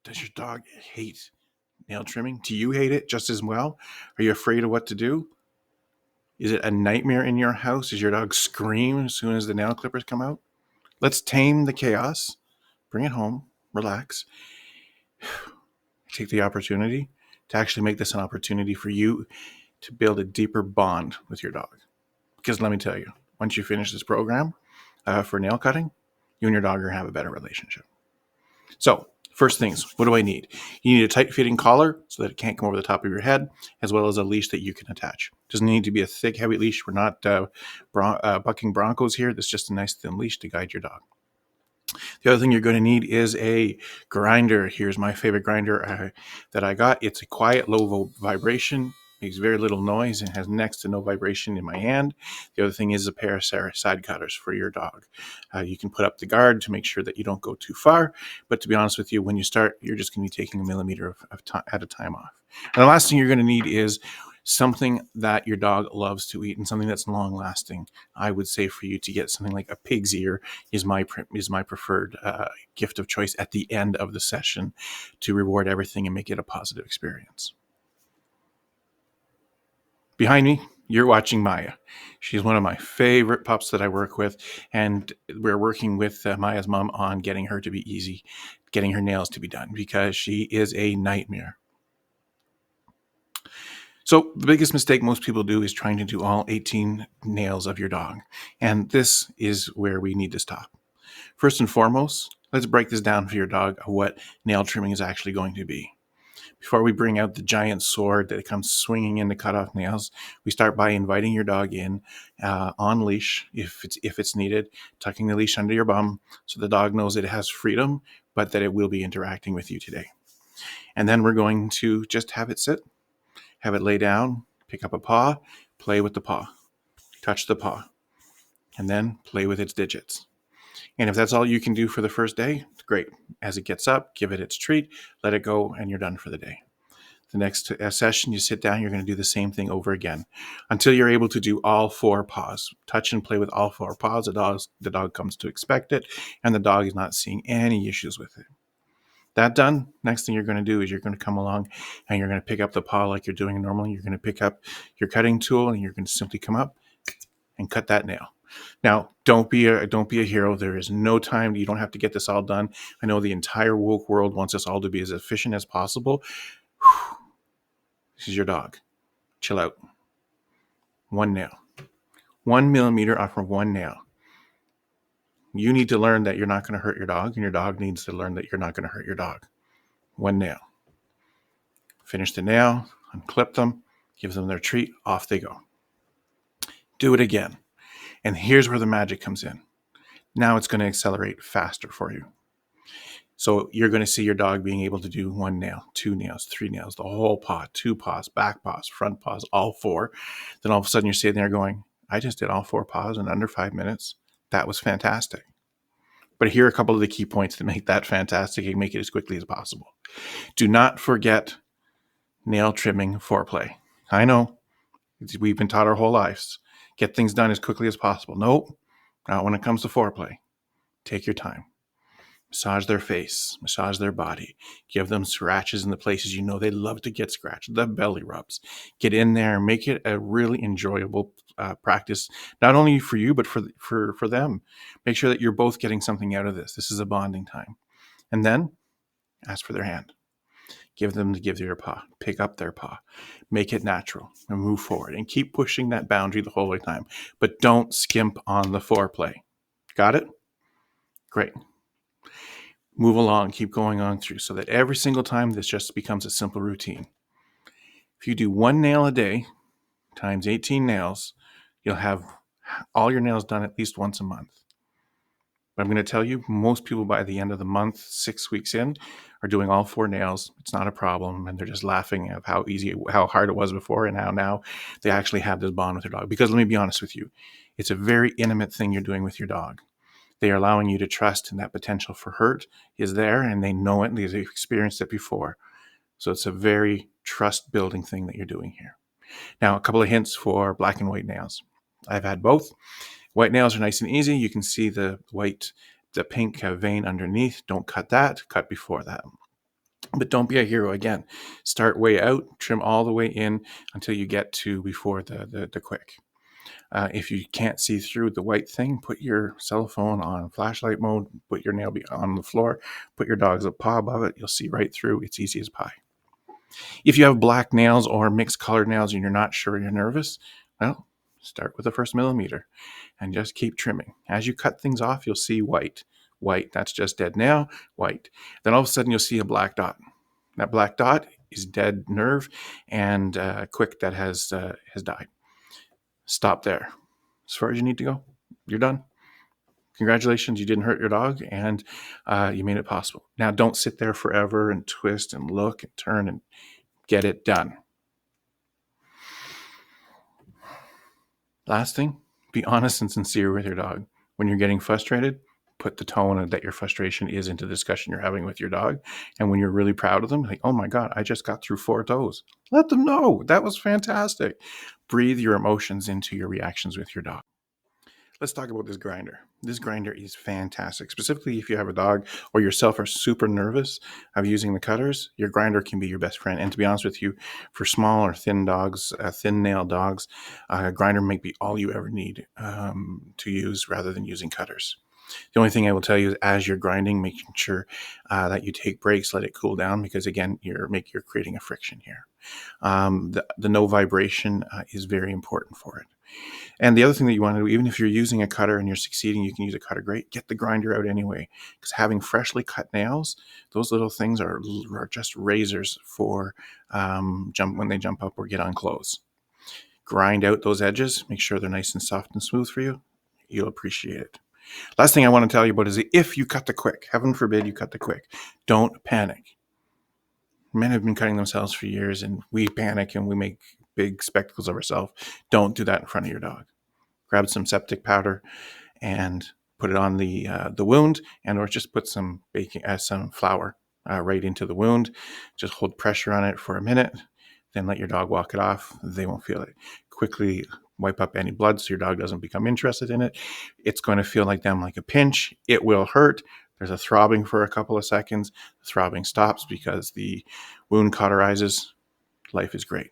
Does your dog hate nail trimming? Do you hate it just as well? Are you afraid of what to do? Is it a nightmare in your house? Does your dog scream as soon as the nail clippers come out? Let's tame the chaos, bring it home, relax, take the opportunity to actually make this an opportunity for you to build a deeper bond with your dog. Because let me tell you, once you finish this program for nail cutting, you and your dog are going to have a better relationship. So, first things, what do I need? You need a tight-fitting collar so that it can't come over the top of your head, as well as a leash that you can attach. It doesn't need to be a thick, heavy leash. We're not bucking Broncos here. That's just a nice, thin leash to guide your dog. The other thing you're going to need is a grinder. Here's my favorite grinder that I got. It's a quiet, low vibration, makes very little noise, and has next to no vibration in my hand. The other thing is a pair of side cutters for your dog. You can put up the guard to make sure that you don't go too far. But to be honest with you, when you start, you're just going to be taking a millimeter at a time off. And the last thing you're going to need is something that your dog loves to eat and something that's long lasting. I would say for you to get something like a pig's ear is my preferred gift of choice at the end of the session to reward everything and make it a positive experience. Behind me, you're watching Maya. She's one of my favorite pups that I work with, and we're working with Maya's mom on getting her to be easy, getting her nails to be done, because she is a nightmare. So the biggest mistake most people do is trying to do all 18 nails of your dog, and this is where we need to stop. First and foremost, let's break this down for your dog of what nail trimming is actually going to be. Before we bring out the giant sword that comes swinging in to cut off nails, we start by inviting your dog in on leash if it's needed, tucking the leash under your bum so the dog knows it has freedom, but that it will be interacting with you today. And then we're going to just have it sit, have it lay down, pick up a paw, play with the paw, touch the paw, and then play with its digits. And if that's all you can do for the first day, great. As it gets up, give it its treat, let it go, and you're done for the day. The next session, you sit down, you're going to do the same thing over again until you're able to do all 4 paws. Touch and play with all 4 paws. The dog comes to expect it, and the dog is not seeing any issues with it. That done, next thing you're going to do is you're going to come along and you're going to pick up the paw like you're doing normally. You're going to pick up your cutting tool and you're going to simply come up and cut that nail. Now, don't be a hero. There is no time. You don't have to get this all done. I know the entire woke world wants us all to be as efficient as possible. This is your dog. Chill out. 1 nail. 1 millimeter off of 1 nail. You need to learn that you're not going to hurt your dog, and your dog needs to learn that you're not going to hurt your dog. 1 nail. Finish the nail, unclip them, give them their treat, off they go. Do it again. And here's where the magic comes in. Now it's going to accelerate faster for you. So you're going to see your dog being able to do 1 nail, 2 nails, 3 nails, the whole paw, 2 paws, back paws, front paws, all 4. Then all of a sudden you're sitting there going, I just did all 4 paws in under 5 minutes. That was fantastic. But here are a couple of the key points to make that fantastic and make it as quickly as possible. Do not forget nail trimming foreplay. I know we've been taught our whole lives. Get things done as quickly as possible. Nope, not when it comes to foreplay. Take your time. Massage their face, massage their body. Give them scratches in the places you know they love to get scratched, the belly rubs. Get in there and make it a really enjoyable practice, not only for you, but for them. Make sure that you're both getting something out of this. This is a bonding time. And then ask for their hand. Give them to give their paw. Pick up their paw. Make it natural and move forward. And keep pushing that boundary the whole way time. But don't skimp on the foreplay. Got it? Great. Move along, keep going on through so that every single time this just becomes a simple routine. If you do 1 nail a day times 18 nails, you'll have all your nails done at least once a month. But I'm going to tell you, most people by the end of the month, 6 weeks in, are doing all 4 nails. It's not a problem, and they're just laughing at how hard it was before, and how now they actually have this bond with their dog. Because let me be honest with you, it's a very intimate thing you're doing with your dog. They are allowing you to trust, and that potential for hurt is there, and they know it, and they've experienced it before. So it's a very trust-building thing that you're doing here. Now, a couple of hints for black and white nails. I've had both. White nails are nice and easy. You can see the pink vein underneath. Don't cut that. Cut before that. But don't be a hero again. Start way out, trim all the way in until you get to before the quick. If you can't see through the white thing, put your cell phone on flashlight mode, put your nail on the floor, put your dog's paw above it. You'll see right through. It's easy as pie. If you have black nails or mixed colored nails and you're not sure you're nervous, well, start with the first millimeter and just keep trimming. As you cut things off, you'll see white. White, that's just dead nail, white. Then all of a sudden you'll see a black dot. That black dot is dead nerve and quick that has died. Stop there. As far as you need to go, you're done. Congratulations, you didn't hurt your dog and you made it possible. Now, don't sit there forever and twist and look and turn and get it done. Last thing, be honest and sincere with your dog. When you're getting frustrated, put the tone that your frustration is into the discussion you're having with your dog. And when you're really proud of them, like, oh my God, I just got through 4 toes. Let them know that was fantastic. Breathe your emotions into your reactions with your dog. Let's talk about this grinder. This grinder is fantastic. Specifically, if you have a dog or yourself are super nervous of using the cutters, your grinder can be your best friend. And to be honest with you, for small or thin dogs, thin nail dogs, a grinder might be all you ever need to use rather than using cutters. The only thing I will tell you is as you're grinding, making sure that you take breaks, let it cool down, because again, you're creating a friction here. The no vibration is very important for it. And the other thing that you want to do, even if you're using a cutter and you're succeeding, you can use a cutter, great. Get the grinder out anyway, because having freshly cut nails, those little things are just razors for when they jump up or get on clothes. Grind out those edges, make sure they're nice and soft and smooth for you. You'll appreciate it. Last thing I want to tell you about is if you cut the quick, heaven forbid you cut the quick, don't panic. Men have been cutting themselves for years and we panic and we make big spectacles of ourselves. Don't do that in front of your dog. Grab some septic powder and put it on the wound, or just put some some flour right into the wound. Just hold pressure on it for a minute, then let your dog walk it off. They won't feel it. Quickly wipe up any blood so your dog doesn't become interested in it. It's going to feel like a pinch. It will hurt. There's a throbbing for a couple of seconds. The throbbing stops because the wound cauterizes. Life is great.